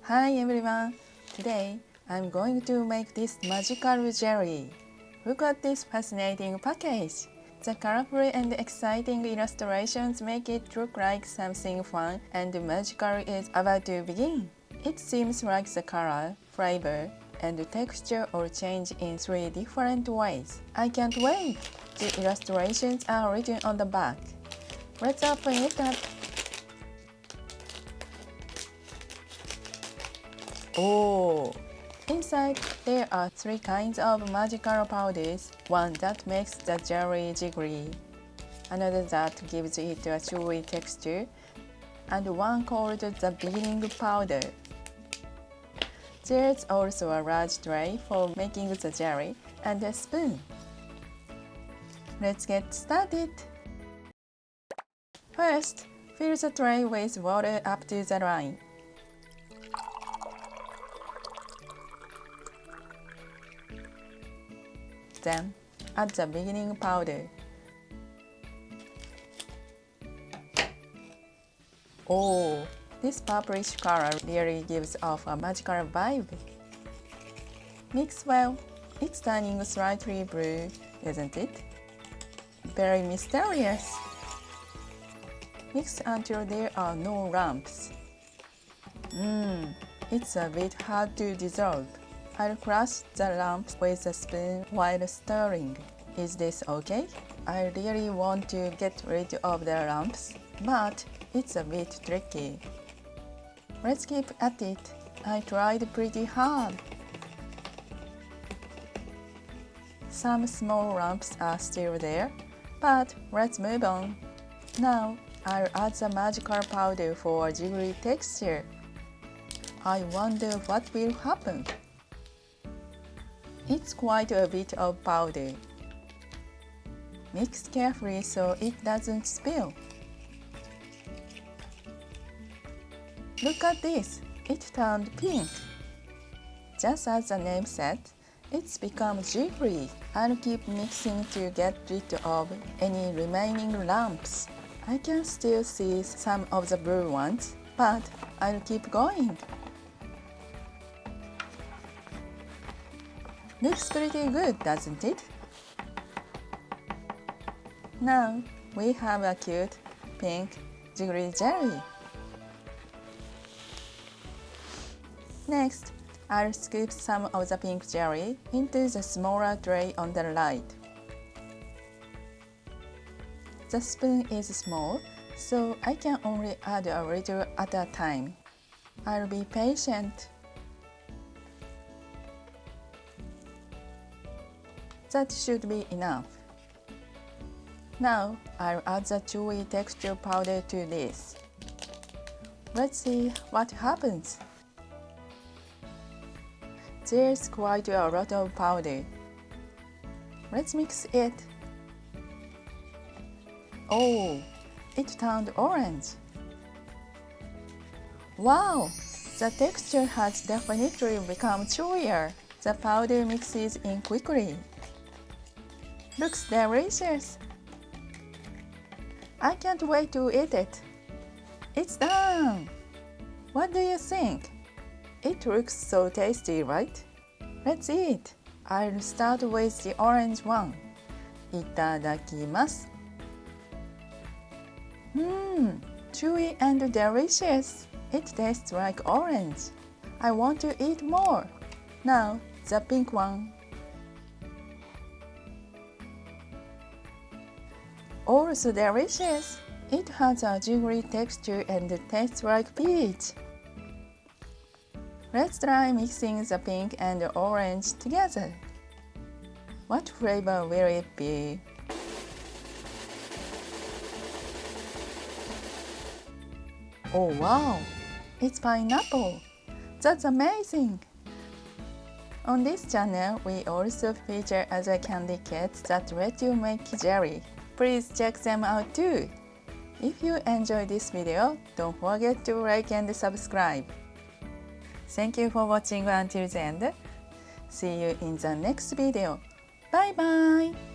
Hi everyone! Today, I'm going to make this magical jelly. Look at this fascinating package! The colorful and exciting illustrations make it look like something fun and magical is about to begin. It seems like the color, flavor, and texture all change in 3 different ways. I can't wait! The illustrations are written on the back. Let's open it up. Oh! Inside, there are 3 kinds of magical powders. One that makes the jelly jiggly, another that gives it a chewy texture, and one called the beginning powder. There's also a large tray for making the jelly and a spoon. Let's get started! First, fill the tray with water up to the line. Then, add the beginning powder. Oh, this purplish color really gives off a magical vibe. Mix well. It's turning slightly blue, isn't it? Very mysterious. Mix until there are no lumps. It's a bit hard to dissolve. I'll crush the lumps with a spoon while stirring. Is this okay? I really want to get rid of the lumps, but it's a bit tricky. Let's keep at it. I tried pretty hard. Some small lumps are still there, but let's move on. Now, I'll add the magical powder for a jiggly texture. I wonder what will happen. It's quite a bit of powder. Mix carefully so it doesn't spill. Look at this! It turned pink. Just as the name said, it's become jiggly. I'll keep mixing to get rid of any remaining lumps. I can still see some of the blue ones, but I'll keep going. Looks pretty good, doesn't it? Now, we have a cute, pink, jiggly jelly. Next, I'll scoop some of the pink jelly into the smaller tray on the right. The spoon is small, so I can only add a little at a time. I'll be patient. That should be enough. Now, I'll add the chewy texture powder to this. Let's see what happens. There's quite a lot of powder. Let's mix it. Oh, it turned orange. Wow, the texture has definitely become chewier. The powder mixes in quickly. Looks delicious. I can't wait to eat it. It's done! What do you think? It looks so tasty, right? Let's eat. I'll start with the orange one. Itadakimasu. Chewy and delicious. It tastes like orange. I want to eat more. Now, the pink one. Also delicious. It has a jiggly texture and tastes like peach. Let's try mixing the pink and the orange together. What flavor will it be? Oh wow! It's pineapple! That's amazing! On this channel, we also feature other candy kits that let you make jelly. Please check them out too! If you enjoyed this video, don't forget to like and subscribe. Thank you for watching until the end. See you in the next video. Bye bye!